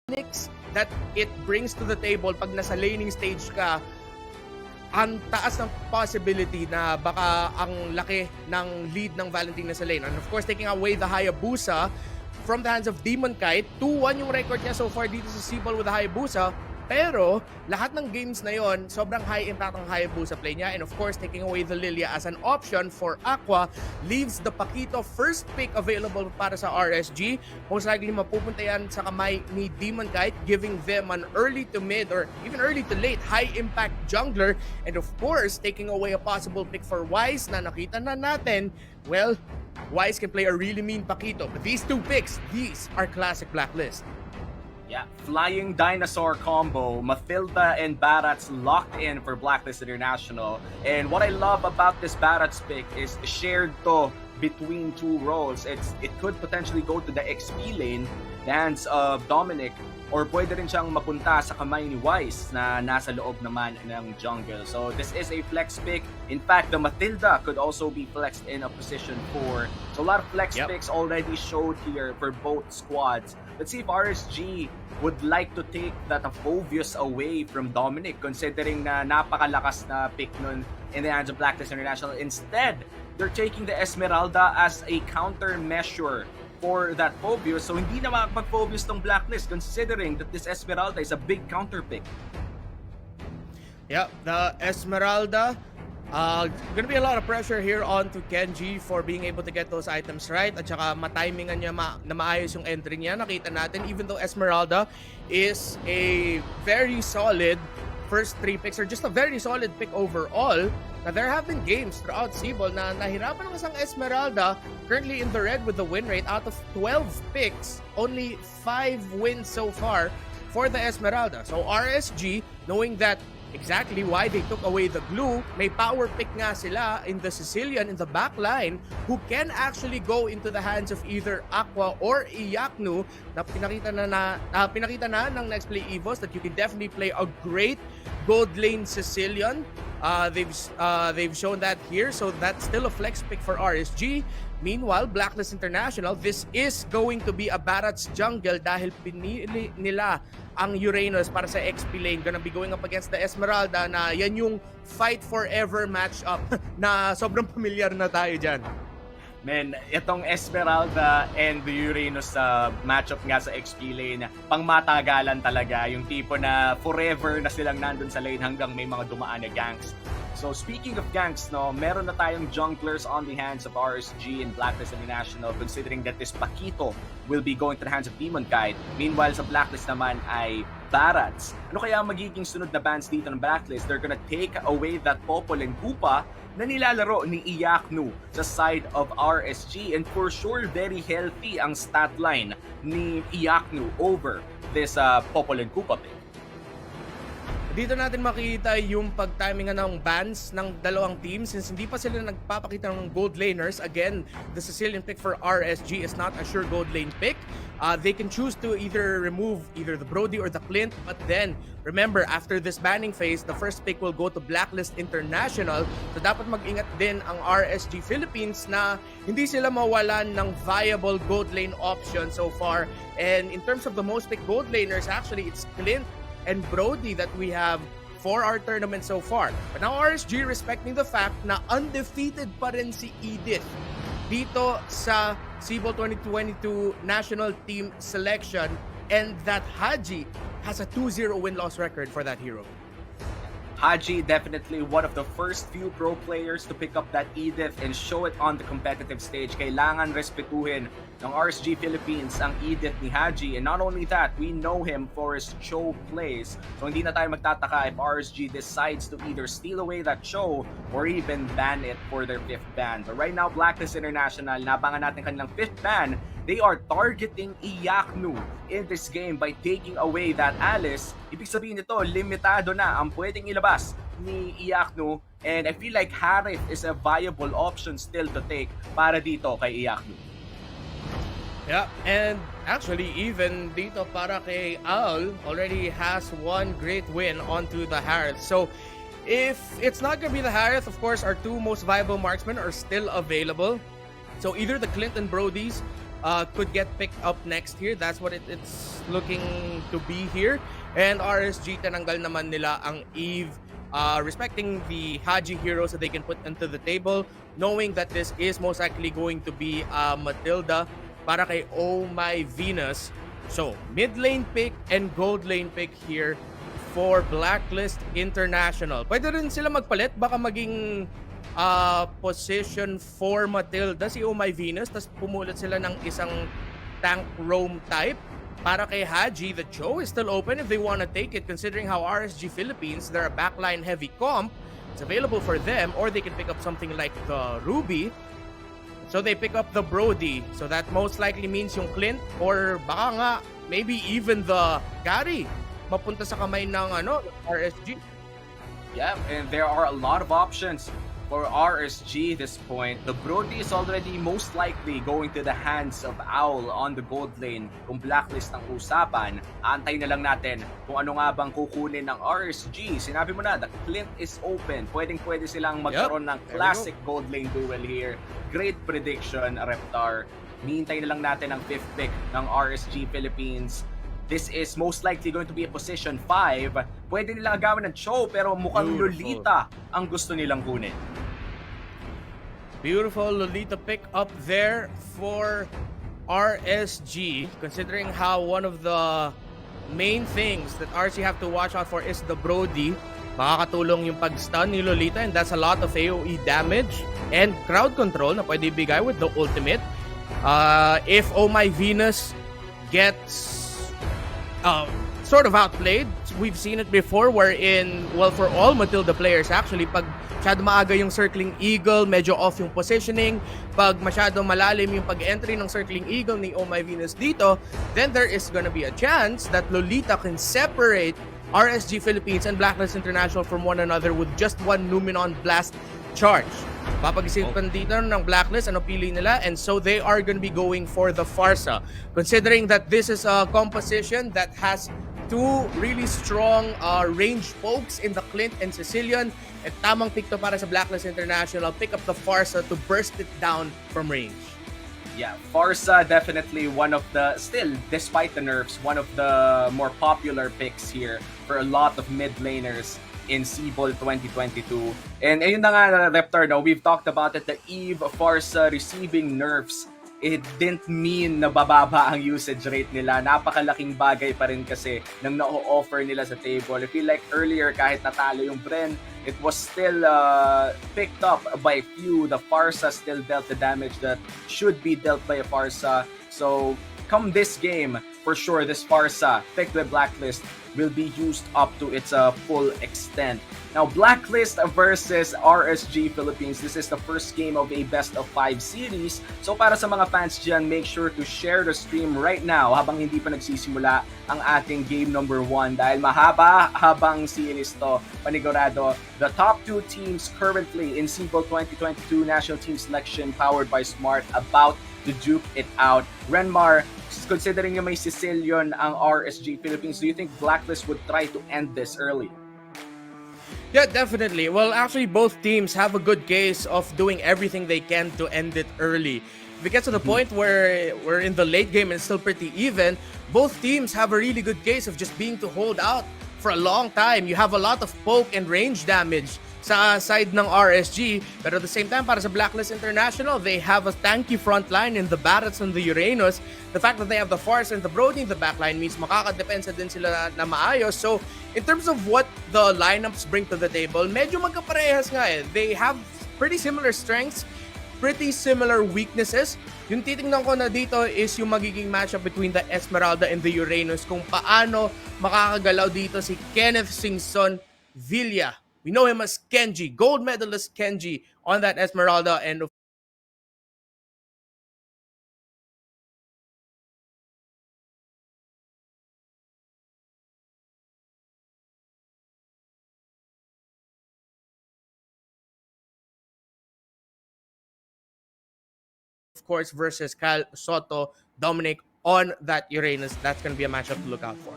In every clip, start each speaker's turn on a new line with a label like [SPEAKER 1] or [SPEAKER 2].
[SPEAKER 1] mechanics that it brings to the table pag nasa laning stage ka, ang taas ng possibility na baka ang laki ng lead ng Valentina sa lane. And of course, taking away the Hayabusa from the hands of Demon Kite. 2-1 yung record niya so far dito sa SIBOL with the Hayabusa. Pero lahat ng games na yon, sobrang high impact ang Hayabusa play niya. And of course, taking away the Lilia as an option for Aqua leaves the Paquito first pick available para sa RSG. Most likely mapupunta yan sa kamay ni Demon Kite, giving them an early to mid or even early to late high impact jungler. And of course, taking away a possible pick for Wise na nakita na natin. Well, Wise can play a really mean Paquito. But these two picks, these are classic Blacklist.
[SPEAKER 2] Yeah, Flying Dinosaur combo, Mathilda and Barats locked in for Blacklist International. And what I love about this Barats pick is shared to between two roles. It could potentially go to the XP lane, the hands of Dominic, or pwede rin siyang mapunta sa kamay ni Wise na nasa loob naman ng jungle. So this is a flex pick. In fact, the Mathilda could also be flexed in a position 4. So a lot of flex picks already showed here for both squads. Let's see if RSG would like to take that Phobius away from Dominic, considering na napakalakas na pick nun in the hands of Blacklist International. Instead, they're taking the Esmeralda as a countermeasure for that Phobius. So hindi na makapag-Phobius tong Blacklist, considering that this Esmeralda is a big counter pick.
[SPEAKER 1] Yeah, the Esmeralda. Gonna be a lot of pressure here on to Kenji for being able to get those items right. At saka matimingan niya na maayos yung entry niya. Nakita natin, even though Esmeralda is a very solid first 3 picks or just a very solid pick overall, na there have been games throughout SIBOL na nahirapan ng isang Esmeralda currently in the red with the win rate. Out of 12 picks, only 5 wins so far for the Esmeralda. So RSG, knowing that exactly why they took away the glue, may power pick nga sila in the Sicilian in the back line who can actually go into the hands of either Aqua or Iyaknu na pinakita na ng Next Play Evos that you can definitely play a great gold lane Sicilian. They've shown that here, so that's still a flex pick for RSG. Meanwhile, Blacklist International, this is going to be a Barats jungle dahil pinili nila ang Uranus para sa XP lane. Gonna be going up against the Esmeralda na yan yung fight forever matchup na sobrang familiar na tayo dyan.
[SPEAKER 2] Men, itong Esmeralda and the Uranus matchup nga sa XP lane, pangmatagalan talaga. Yung tipo na forever na silang nandun sa lane hanggang may mga dumaan na ganks. So speaking of ganks, no, meron na tayong junglers on the hands of RSG and Blacklist International, considering that this Paquito will be going to the hands of Demon Kite. Meanwhile, sa Blacklist naman ay Barats. Ano kaya magiging sunod na bans dito ng Blacklist? They're gonna take away that Popol and Koopa na nilalaro ni Iyaknu sa side of RSG, and for sure very healthy ang stat line ni Iyaknu over this Popol and Koopa pick.
[SPEAKER 1] Dito natin makita yung pag-timingan ng bans ng dalawang teams since hindi pa sila nagpapakita ng gold laners. Again, the Sicilian pick for RSG is not a sure gold lane pick. They can choose to either remove either the Brody or the Clint, but then remember, after this banning phase, the first pick will go to Blacklist International. So dapat mag-ingat din ang RSG Philippines na hindi sila mawalan ng viable gold lane option so far. And in terms of the most picked gold laners, actually it's Clint and Brody that we have for our tournament so far. But now RSG, respecting the fact na undefeated pa rin si Edith dito sa SIBOL 2022 National Team Selection, and that Haji has a 2-0 win-loss record for that hero.
[SPEAKER 2] Haji, definitely one of the first few pro players to pick up that Edith and show it on the competitive stage. Kailangan respetuhin ng RSG Philippines ang Edith ni Haji. And not only that, we know him for his show plays. So hindi na tayo magtataka if RSG decides to either steal away that show or even ban it for their 5th ban. But right now, Blacklist International, nabangan natin kanilang 5th ban. They are targeting Iyaknu in this game by taking away that Alice. Ibig sabihin nito, limitado na ang pwedeng ilabas ni Iyaknu. And I feel like Harith is a viable option still to take para dito kay Iyaknu.
[SPEAKER 1] Yeah, and actually even dito para kay Al already has one great win onto the Harith. So if it's not gonna be the Harith, of course our two most viable marksmen are still available. So either the Clint and Brodies could get picked up next here. That's what it's looking to be here. And RSG, tinanggal naman nila ang Eve, respecting the Haji heroes that they can put into the table, knowing that this is most likely going to be Matilda para kay Oh My Venus. So, mid lane pick and gold lane pick here for Blacklist International. Pwede rin sila magpalit, baka maging position for Matilda si Oh My Venus, tapos pumulit sila ng isang tank roam type para kay Haji. The show is still open if they want to take it, considering how RSG Philippines, they're a backline heavy comp. It's available for them, or they can pick up something like the Ruby. So they pick up the Brody. So that most likely means yung Clint, or baka nga maybe even the Gary mapunta sa kamay ng RSG.
[SPEAKER 2] Yeah, and there are a lot of options for RSG this point. The Brody is already most likely going to the hands of Owl on the gold lane. Kung Blacklist ang usapan, antay na lang natin kung ano nga bang kukunin ng RSG. Sinabi mo na, the Clint is open. Pwedeng-pwede silang magkaroon ng classic gold lane duel here. Great prediction, Reptar. Hihintay na lang natin ang 5th pick ng RSG Philippines. This is most likely going to be a position 5. Pwede nilang agawin ng show, pero mukhang Lolita ang gusto nilang kunin.
[SPEAKER 1] Beautiful Lolita pick up there for RSG, considering how one of the main things that RSG have to watch out for is the Brody. Makakatulong yung pag-stun ni Lolita, and that's a lot of AoE damage and crowd control na pwede ibigay with the ultimate. If Oh My Venus gets sort of outplayed, we've seen it before wherein, well, for all Matilda players actually, pag masyado maaga yung circling eagle, medyo off yung positioning, pag masyado malalim yung pag-entry ng circling eagle ni Oh My Venus dito, then there is gonna be a chance that Lolita can separate RSG Philippines and Blacklist International from one another with just one Numenon Blast charge. Papag-isipan dito ng Blacklist ano pili nila, and so they are going to be going for the Farsa, considering that this is a composition that has two really strong range pokes in the Clint and Sicilian, and tamang pick to para sa Blacklist International. Pick up the Farsa to burst it down from range.
[SPEAKER 2] Yeah, Farsa definitely one of the, still, despite the nerfs, one of the more popular picks here for a lot of mid laners in SIBOL 2022. And ayun na nga, Reptar, no, we've talked about it, the Eve Farsa receiving nerfs, it didn't mean na bababa ang usage rate nila. Napakalaking bagay pa rin kasi nang na-offer nila sa table. I feel like earlier, kahit natalo yung Bren, it was still picked up by a few. The Farsa still dealt the damage that should be dealt by a Farsa. So, come this game, for sure, this Farsa, picked by Blacklist, will be used up to its full extent. Now, Blacklist versus RSG Philippines. This is the first game of a best-of-5 series. So, para sa mga fans dyan, make sure to share the stream right now habang hindi pa nagsisimula ang ating game number 1. Dahil mahaba-habang series to, panigurado. The top 2 teams currently in SIBOL 2022 National Team Selection powered by Smart about to duke it out. Renmar, considering yung may Sicilian ang RSG Philippines, do you think Blacklist would try to end this early?
[SPEAKER 1] Yeah, definitely. Well, actually, both teams have a good case of doing everything they can to end it early. If it gets to the point where we're in the late game and it's still pretty even, both teams have a really good case of just being to hold out for a long time. You have a lot of poke and range damage sa side ng RSG, but at the same time, para sa Blacklist International, they have a tanky front line in the Barretts and the Uranus. The fact that they have the Farsa and the Brody in the backline means makakadepensa din sila na maayos. So, in terms of what the lineups bring to the table, medyo magkaparehas nga eh. They have pretty similar strengths, pretty similar weaknesses. Yung titingnan ko na dito is yung magiging matchup between the Esmeralda and the Uranus, kung paano makakagalaw dito si Kenneth Singson Villa. We know him as Kenji, gold medalist Kenji on that Esmeralda, and of course versus Cal Soto, Dominic on that Uranus. That's going to be a matchup to look out for.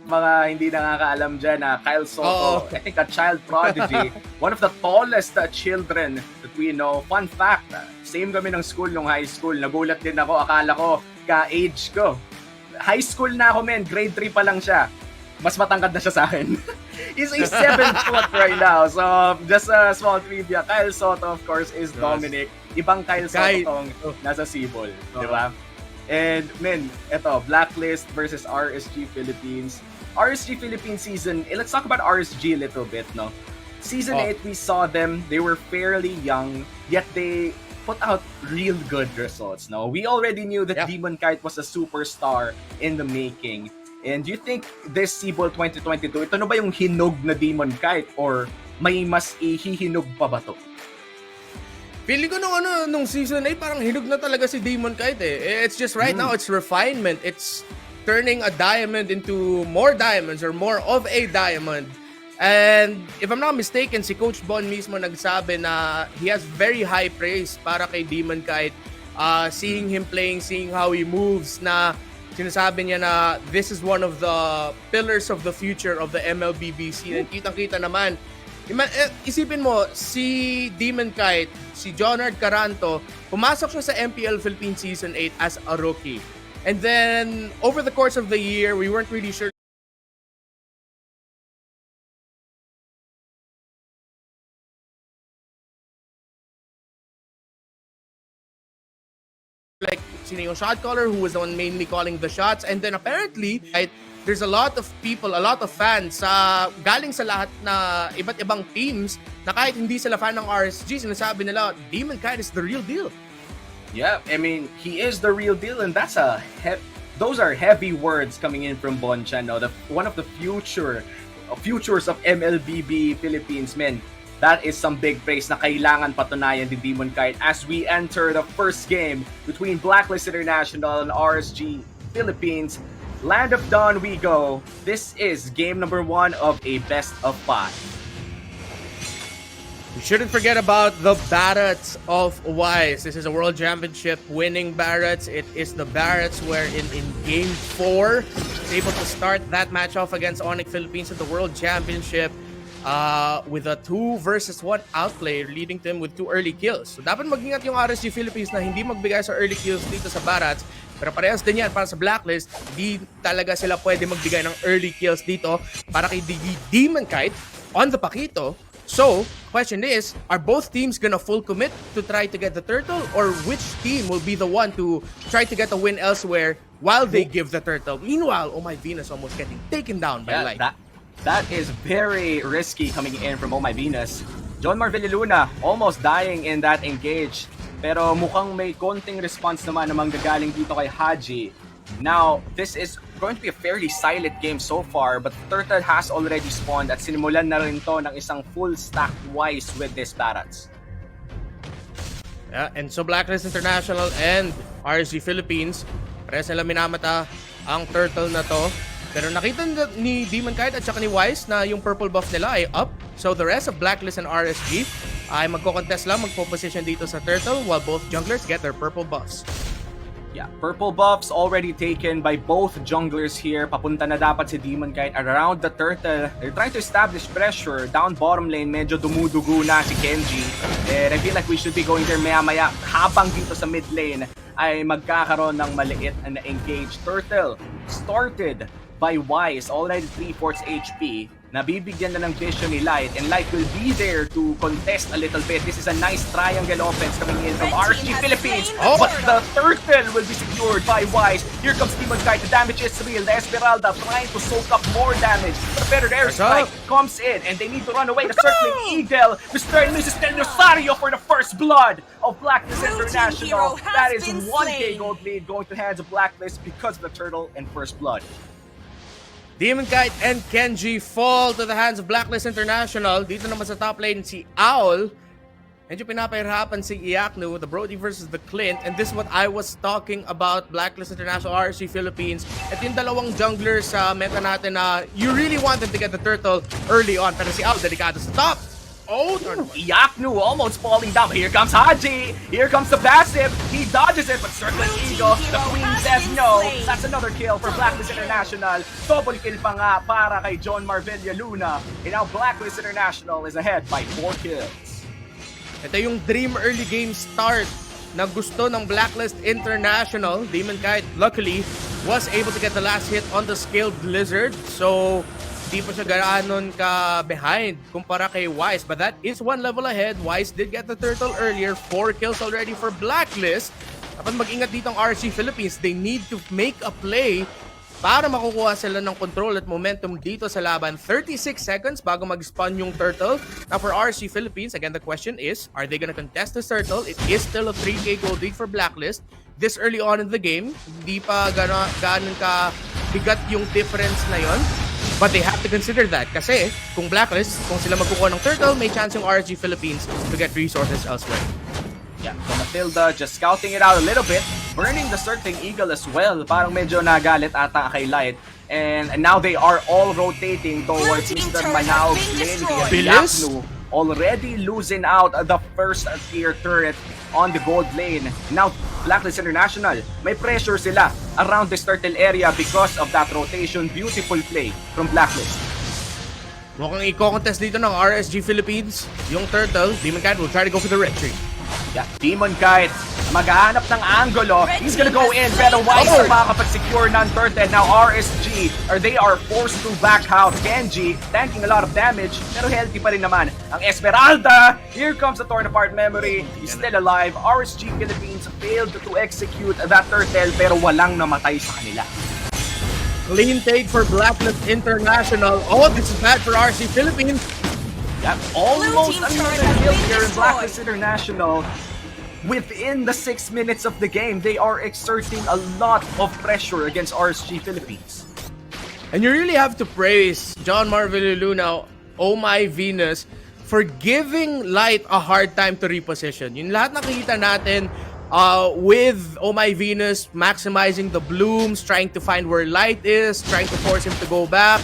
[SPEAKER 2] mga hindi nakakaalam dyan na Kyle Soto,
[SPEAKER 1] Oo.
[SPEAKER 2] I think a child prodigy, one of the tallest children that we know. Fun fact, same kami ng school nung high school. Nagulat din ako, akala ko ka-age ko. High school na ako, men. Grade 3 pa lang siya. Mas matangkad na siya sa akin. He's a 7 foot right now. So, just a small trivia. Kyle Soto, of course, is Dominic. Ibang Kyle Soto tong nasa SIBOL. Di ba? And, men, eto, Blacklist versus RSG Philippines. RSG Philippines season, let's talk about RSG a little bit, no? Season 8, we saw them. They were fairly young, yet they put out real good results, no? We already knew that Demon Kite was a superstar in the making. And do you think this SIBOL 2022, ito na ba yung hinog na Demon Kite or may mas ihihinog pa ba to?
[SPEAKER 1] Feeling ko nung season 8, parang hinog na talaga si Demon Kite eh. It's just right now, it's refinement. It's turning a diamond into more diamonds or more of a diamond. And if I'm not mistaken, si Coach Bon mismo nagsabi na he has very high praise para kay Demon Kite. Seeing him playing, seeing how he moves, na sinasabi niya na this is one of the pillars of the future of the MLBB scene. And kitang-kita naman, isipin mo, si Demon Kite, si Jonard Caranto, pumasok siya sa MPL Philippines Season 8 as a rookie. And then, over the course of the year, we weren't really sure like sino yung shot caller, who was the one mainly calling the shots. And then apparently, right, there's a lot of people, a lot of fans galing sa lahat na iba't ibang teams na kahit hindi sila fan ng RSG, sinasabi nila, Demon Kite is the real deal.
[SPEAKER 2] Yeah, I mean, he is the real deal, and that's those are heavy words coming in from Bonchan, no? One of the futures of MLBB Philippines, men. That is some big praise na kailangan patunayan ni Demon Kite as we enter the first game between Blacklist International and RSG Philippines. Land of Dawn we go. This is game number 1 of a best of 5.
[SPEAKER 1] We shouldn't forget about the Barretts of Wise. This is a World Championship winning Barretts. It is the Barretts where in Game 4, was able to start that match off against Onyx Philippines at the World Championship with a 2 versus 1 outplay, leading to him with 2 early kills. So dapat mag-ingat yung RSG Philippines na hindi magbigay sa early kills dito sa Barretts. Pero parehas din yan para sa Blacklist. Di talaga sila pwede magbigay ng early kills dito para kay Demon Kite on the Pakito. So, question is, are both teams gonna full commit to try to get the turtle, or which team will be the one to try to get a win elsewhere while they give the turtle? Meanwhile, Oh My Venus almost getting taken down by Light.
[SPEAKER 2] That is very risky coming in from Oh My Venus. John Marveliluna almost dying in that engage. Pero mukhang may konting response naman namang gagaling dito kay Haji. Now, this is going to be a fairly silent game so far, but Turtle has already spawned at sinimulan na rin to ng isang full stack Wise with this Barretts.
[SPEAKER 1] Yeah, and so Blacklist International and RSG Philippines, pares nila minamata ang Turtle na to. Pero nakita ni Demon Kite at saka ni Wise na yung purple buff nila ay up. So the rest of Blacklist and RSG ay magko-contest lang, magpo-position dito sa Turtle while both junglers get their purple buffs.
[SPEAKER 2] Yeah, purple buffs already taken by both junglers here. Papunta na dapat si Demon Kite around the turtle. They're trying to establish pressure. Down bottom lane, medyo dumudugo na si Kenji. And I feel like we should be going there maya-maya. Habang dito sa mid lane ay magkakaroon ng maliit na engage. Turtle started by Wise, already 3/4 HP. Nabibigyan na ng vision ni Light, and Light will be there to contest a little bit. This is a nice triangle offense coming in from RSG Philippines, but the turtle will be secured by Wise. Here comes Demon Kite, the damage is real. The Esmeralda trying to soak up more damage, but a better airstrike comes in, and they need to run away. The circling Eagle, Mr. and Mrs. Del Rosario for the first blood of Blacklist International. That is 1K gold lead going to hands of Blacklist because of the turtle and first blood.
[SPEAKER 1] Demon Kite and Kenji fall to the hands of Blacklist International. Dito naman sa top lane si Owl. Medyo pinapahirapan si Iaknu, the Brody versus the Clint. And this is what I was talking about, Blacklist International, RSG Philippines. At yung dalawang junglers sa meta natin na you really want them to get the turtle early on. Pero si Owl, delikado sa top. Oh,
[SPEAKER 2] Yaknu almost falling down. Here comes Haji. Here comes the passive. He dodges it, but Circling Eagle. The Queen says no. That's another kill for Blacklist International. Double kill pa nga para kay John Marvilla Luna. And now Blacklist International is ahead by 4 kills.
[SPEAKER 1] Ito yung dream early game start na gusto ng Blacklist International. Demon Kite, luckily, was able to get the last hit on the Scaled Lizard. So, di pa siya ganoon ka behind kumpara kay Wise. But that is one level ahead. Wise did get the turtle earlier. 4 kills already for Blacklist. Dapat mag-ingat dito ang RSG Philippines. They need to make a play para makukuha sila ng control at momentum dito sa laban. 36 seconds bago mag-spawn yung turtle. Now for RSG Philippines, again the question is, are they gonna contest this turtle? It is still a 3K gold lead for Blacklist. This early on in the game, hindi pa gano'n ka bigat yung difference na yon. But they have to consider that kasi kung Blacklist, kung sila magkukuha ng turtle, may chance yung RSG Philippines to get resources elsewhere.
[SPEAKER 2] Yeah, so Matilda just scouting it out a little bit, burning the Circling Eagle as well. Parang medyo nagalit ata kay Light. And now they are all rotating towards Mr. Manao's lane here. Yaknu already losing out the first tier turret on the gold lane. Now, Blacklist International, may pressure sila around this turtle area because of that rotation. Beautiful play from Blacklist.
[SPEAKER 1] Mukhang i-contest dito ng RSG Philippines. Yung turtle, Demon Cat will try to go for the red tree.
[SPEAKER 2] Yeah, Demon Kite, maghahanap ng angulo. He's gonna go in, pero Wise na makakapag-secure ng turtle. Now RSG, or they are forced to back out. Kenji, tanking a lot of damage, pero healthy pa rin naman. Ang Esmeralda, here comes the torn apart memory. He's still alive. RSG Philippines failed to execute that turtle, pero walang namatay sa kanila.
[SPEAKER 1] Clean take for Blacklist International. Oh, this is bad for RSG Philippines.
[SPEAKER 2] That almost another kill here in Blacklist International. Within the 6 minutes of the game, they are exerting a lot of pressure against RSG Philippines.
[SPEAKER 1] And you really have to praise John Marvilla Luna, Oh My Venus, for giving Light a hard time to reposition. Yung lahat nakikita natin with Oh My Venus maximizing the blooms, trying to find where Light is, trying to force him to go back.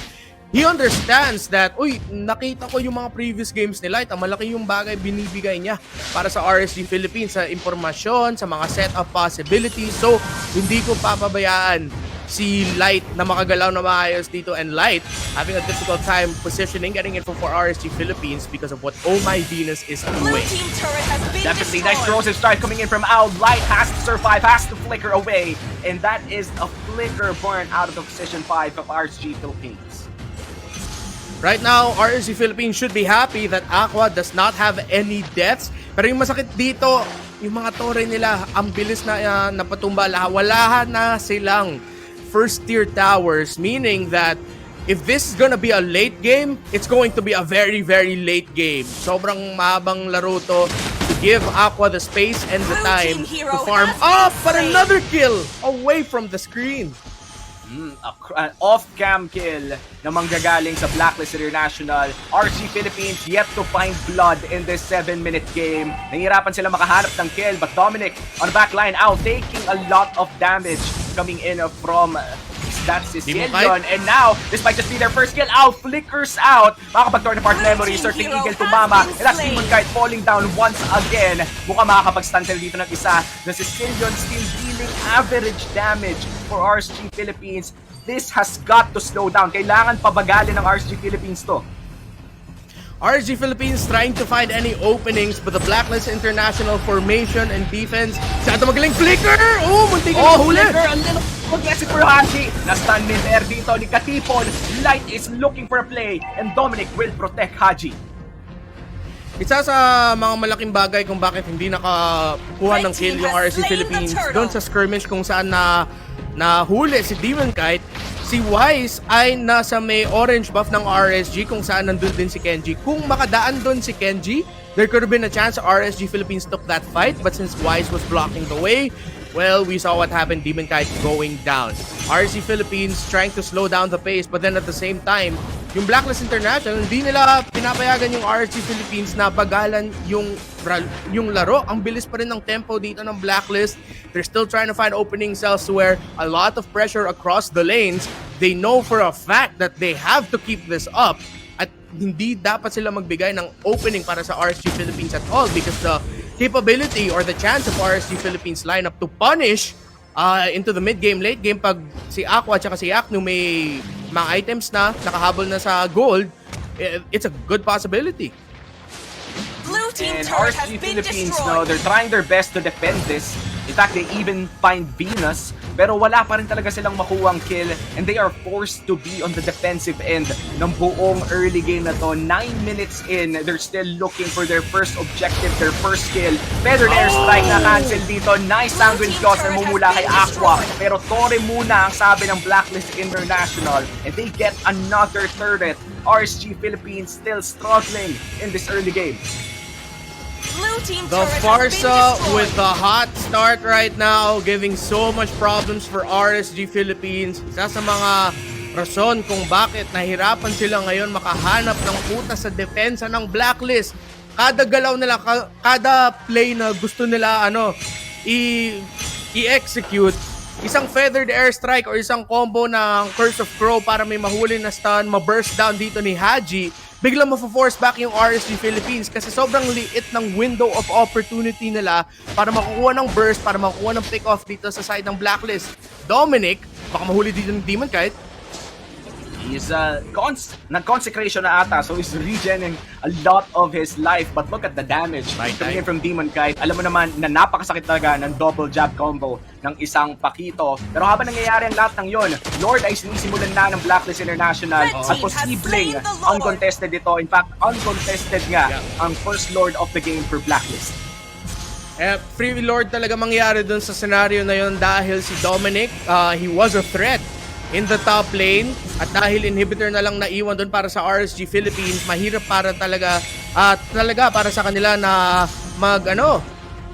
[SPEAKER 1] He understands that, uy, nakita ko yung mga previous games ni Light, ang malaki yung bagay binibigay niya para sa RSG Philippines, sa impormasyon, sa mga setup possibilities. So, hindi ko papabayaan si Light na makagalaw na maayos dito, and Light having a difficult time positioning, getting info for RSG Philippines because of what Oh My Venus is doing.
[SPEAKER 2] Definitely nice corrosive strike coming in from Owl. Light has to survive, has to flicker away, and that is a flicker born out of the position 5 of RSG Philippines.
[SPEAKER 1] Right now, RSG Philippines should be happy that Aqua does not have any deaths. Pero yung masakit dito, yung mga tore nila, ang bilis na napatumba. Wala na silang first tier towers, meaning that if this is gonna be a late game, it's going to be a very, very late game. Sobrang mahabang laro to give Aqua the space and the time to farm up, but another kill away from the screen.
[SPEAKER 2] An off-cam kill na manggagaling sa Blacklist International. RSG Philippines yet to find blood in this 7-minute game. Nahihirapan sila makahanap ng kill, but Dominic on the backline out taking a lot of damage coming in from that's Sicilian. And now, this might just be their first kill. Out, flickers out. Makakapag-torn apart memory. Circling Eagle to Mama. And that's Demon Kite falling down once again. Mukhang makakapag-stun sila dito ng isa. The Sicilian still dealing average damage for RSG Philippines. This has got to slow down. Kailangan pabagalin ng RSG Philippines to.
[SPEAKER 1] RSG Philippines trying to find any openings, but the Blacklist International formation and defense. Saan magaling flicker! Oh, muntik na mahuli!
[SPEAKER 2] Flicker, a little aggressive for Haji. Na-stun mid-air dito ni Katipon. Light is looking for a play, and Dominic will protect Haji.
[SPEAKER 1] Isa sa mga malaking bagay kung bakit hindi nakakuha ng kill yung RSG Philippines doon sa skirmish kung saan nahuli si Demon Kite. Si Wise ay nasa may orange buff ng RSG kung saan nandun din si Kenji. Kung makadaan doon si Kenji, there could have been a chance RSG Philippines took that fight, but since Wise was blocking the way, well, we saw what happened, Demon Kite going down. RSG Philippines trying to slow down the pace, but then at the same time, yung Blacklist International, hindi nila pinapayagan yung RSG Philippines na bagalan yung laro. Ang bilis pa rin ng tempo dito ng Blacklist. They're still trying to find openings elsewhere. A lot of pressure across the lanes. They know for a fact that they have to keep this up. At hindi dapat sila magbigay ng opening para sa RSG Philippines at all because the capability or the chance of RSG Philippines lineup to punish into the mid-game, late-game pag si Aqua at si Aknu may mga items na nakahabol na sa gold, it's a good possibility.
[SPEAKER 3] Blue team
[SPEAKER 2] And
[SPEAKER 3] turret has
[SPEAKER 2] RSG
[SPEAKER 3] been
[SPEAKER 2] Philippines,
[SPEAKER 3] destroyed.
[SPEAKER 2] they're trying their best to defend this. In fact, they even find Venus, pero wala pa rin talaga silang makuwang kill, and they are forced to be on the defensive end ng buong early game na to. 9 minutes in, they're still looking for their first objective, their first kill. Feathered airstrike na cancel dito. Nice sanguine cross na mumula kay Aqua, pero Torre muna ang sabi ng Blacklist International, and they get another turret. RSG Philippines still struggling in this early game.
[SPEAKER 3] Blue team
[SPEAKER 1] The
[SPEAKER 3] turret has been
[SPEAKER 1] Farsa
[SPEAKER 3] destroyed.
[SPEAKER 1] with the hot start right now, giving so much problems for RSG Philippines. Isa sa mga rason kung bakit nahirapan sila ngayon makahanap ng putas sa depensa ng Blacklist. Kada galaw nila, kada play na gusto nila i-execute, isang feathered airstrike or isang combo ng Curse of Crow para may mahuli na stun, ma-burst down dito ni Haji, biglang ma-force back yung RSG Philippines kasi sobrang liit ng window of opportunity nila para makukuha ng burst, para makukuha ng pick-off dito sa side ng Blacklist. Dominic, baka mahuli dito ng Demon Kite.
[SPEAKER 2] He's nag-consecration na ata, so he's regening a lot of his life. But look at the damage coming in from Demon Kite. Alam mo naman na napakasakit talaga ng double jab combo ng isang Pakito. Pero habang nangyayari ang lahat ng yon, Lord ay sinisimulan na ng Blacklist International at posibleng uncontested ito. In fact, uncontested nga ang first Lord of the game for Blacklist.
[SPEAKER 1] Free Lord talaga mangyari dun sa scenario na yon dahil si Dominic, he was a threat in the top lane at dahil inhibitor na lang naiwan doon para sa RSG Philippines, mahirap para talaga para sa kanila na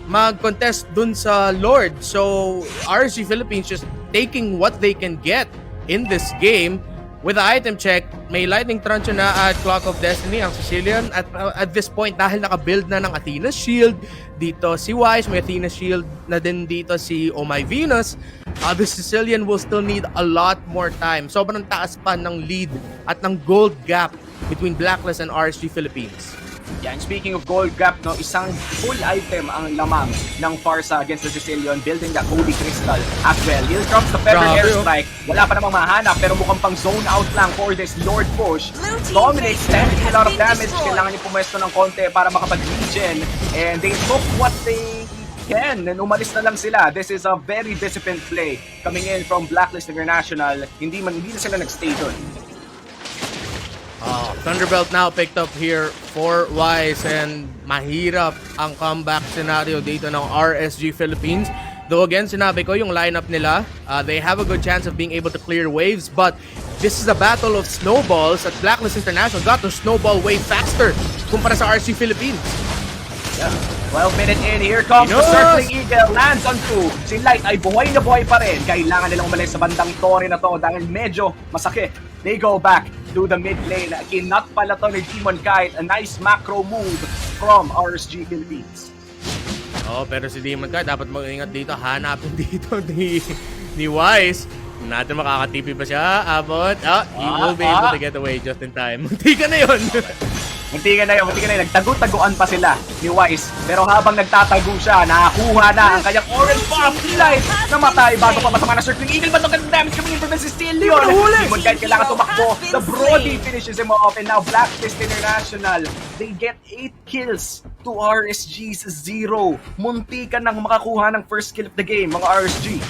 [SPEAKER 1] mag-contest dun sa Lord. So RSG Philippines just taking what they can get in this game. With the item check, may Lightning Truncheon na at Clock of Destiny ang Sicilian at this point dahil naka-build na ng Athena's Shield. Dito si Wise, may Athena's Shield na din dito si Oh My Venus. The Sicilian will still need a lot more time. Sobrang taas pa ng lead at ng gold gap between Blacklist and RSG Philippines.
[SPEAKER 2] Yeah, and speaking of gold gap, no, isang full item ang lamang ng Farsa against the Sicilian, building that Holy Crystal as well. Here comes the Feather Airstrike. Wala pa namang mahanap, pero mukhang pang zone out lang for this Lord push. Dominic standing a lot of damage. Kailangan niyo pumesto ng konti para makapag-regen. And they took what they can. And umalis na lang sila. This is a very disciplined play coming in from Blacklist International. Hindi na sila nagstay doon.
[SPEAKER 1] Thunderbelt now picked up here for Wise and mahirap ang comeback scenario dito ng RSG Philippines. Though again, sinabi ko yung lineup nila, they have a good chance of being able to clear waves, but this is a battle of snowballs at Blacklist International got to snowball way faster kumpara sa RSG Philippines.
[SPEAKER 2] Yeah. 12 minutes in, here comes the Circling Eagle, lands on 2. Si Light ay buhay na buhay pa rin. Kailangan nilang umalis sa bandang Torre na to dahil medyo masakit. They go back to the mid lane. Kinat pala to ni Demon Kite. A nice macro move from RSG Philippines.
[SPEAKER 1] Pero si Demon Kite dapat mag-ingat dito. Hanapin dito ni Wise. Natin makakatipi pa siya. Abot. He will be able to get away just in time. Munti ka na yun.
[SPEAKER 2] Munti ka na yun. Nagtago-taguan pa sila ni Wise. Pero habang nagtatago siya, nakakuha na ang kanyang orange buff. Light namatay bago pa masama na Circling Eagle. But look at the damage coming in from the Sicilian. Demon Kite kailangan tumakbo. The Brody finishes him off. And now Blacklist International, they get 8 kills to RSG's 0. Munti ka nang makakuha ng first kill of the game, mga RSG.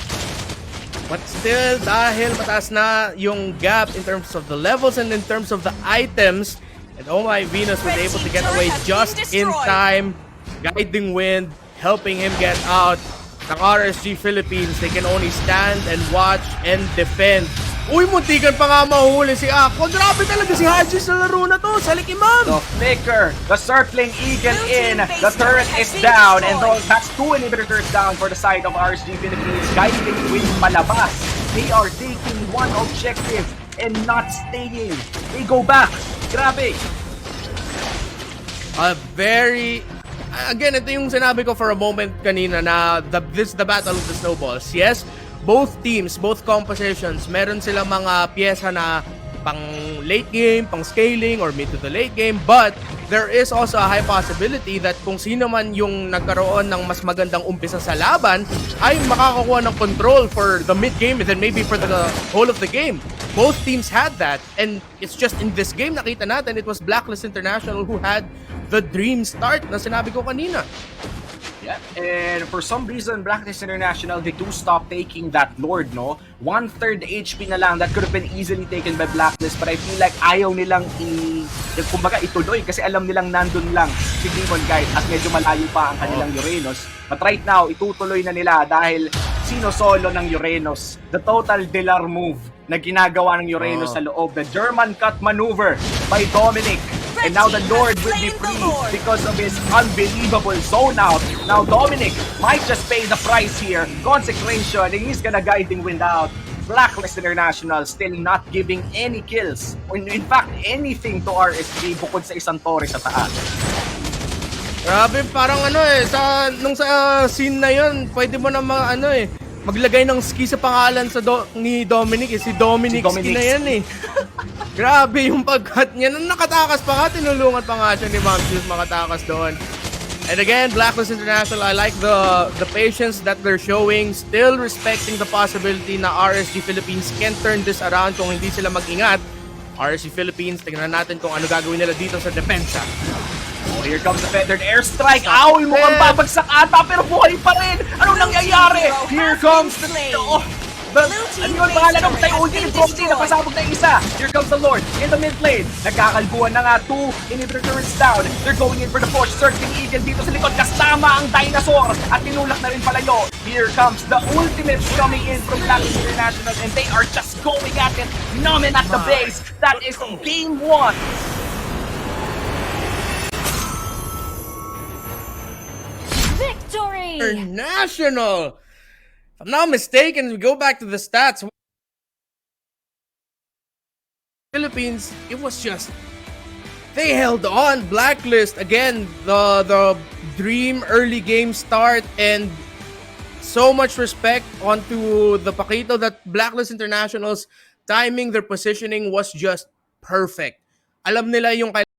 [SPEAKER 1] But still, dahil mataas na yung gap in terms of the levels and in terms of the items, and Oh My Venus was able to get away just in time, guiding wind, helping him get out. Ng RSG Philippines, they can only stand and watch and defend. Uy, muntikan pa nga mahuli si Ako. Grabe talaga si Haji sa laro na to. Salik imam.
[SPEAKER 2] The flicker, the Circling Eagle in, the turret is down, and that's 2 inhibitor turrets down for the side of RSG Philippines. Guiding wind palabas. They are taking one objective and not staying. They go back. Grabe.
[SPEAKER 1] Again, ito yung sinabi ko for a moment kanina na this is the battle of the snowballs. Yes, both teams, both compositions, meron silang mga pyesa na pang late game, pang scaling, or mid to the late game. But there is also a high possibility that kung sino man yung nagkaroon ng mas magandang umpisa sa laban ay makakakuha ng control for the mid game and then maybe for the whole of the game. Both teams had that, and it's just in this game nakita natin it was Blacklist International who had the dream start na sinabi ko kanina.
[SPEAKER 2] Yeah, and for some reason, Blacklist International, they do stop taking that Lord, no? 1/3 HP na lang, that could have been easily taken by Blacklist, but I feel like ayaw nilang kumbaga ituloy kasi alam nilang nandun lang si Demon Guide at medyo malayo pa ang kanilang Uranus. But right now, itutuloy na nila dahil sino-solo ng Uranus. The total Delar move na ginagawa ng Uranus sa loob. The German cut maneuver by Dominic. And now the Lord will be free because of his unbelievable zone out. Now Dominic might just pay the price here. Consecration, and he's gonna guiding wind out. Blacklist International still not giving any kills. Or in fact, anything to RSG bukod sa isang torre sa taas.
[SPEAKER 1] Grabe, parang nung sa scene na yun, pwede mo na maglagay ng ski sa pangalan ni Dominic. Si Dominic ski na yan eh. Grabe yung pag-cut niya. Nung nakatakas pa nga, tinulungan pa nga siya ni Maxius makatakas doon. And again, Blacklist International, I like the patience that they're showing, still respecting the possibility na RSG Philippines can turn this around kung hindi sila mag-ingat. RSG Philippines, tingnan natin kung ano gagawin nila dito sa depensa.
[SPEAKER 2] Oh, here comes the feathered airstrike. Owl, mukhang babagsak ata pero buhay pa rin. Anong nangyayari? Here comes the... ano yun, pangalan ng tayo ulti ni Proxy, napasabog na yung isa. Here comes the Lord in the mid lane. Nagkakalbuhan na nga, 2 inhibitor turrets down. They're going in for the push. Circling Eagle dito sa likod. Kasama ang Dinosaur. At tinulak na rin palayo. Here comes the ultimates coming in from Blacklist International. And they are just going at it. Numbing at the base. That is game 1.
[SPEAKER 3] Victory!
[SPEAKER 1] International! If I'm not mistaken, we go back to the stats. Philippines, it was just they held on. Blacklist again, the dream early game start, and so much respect onto the Paquito that Blacklist International's timing, their positioning was just perfect. Alam nila yung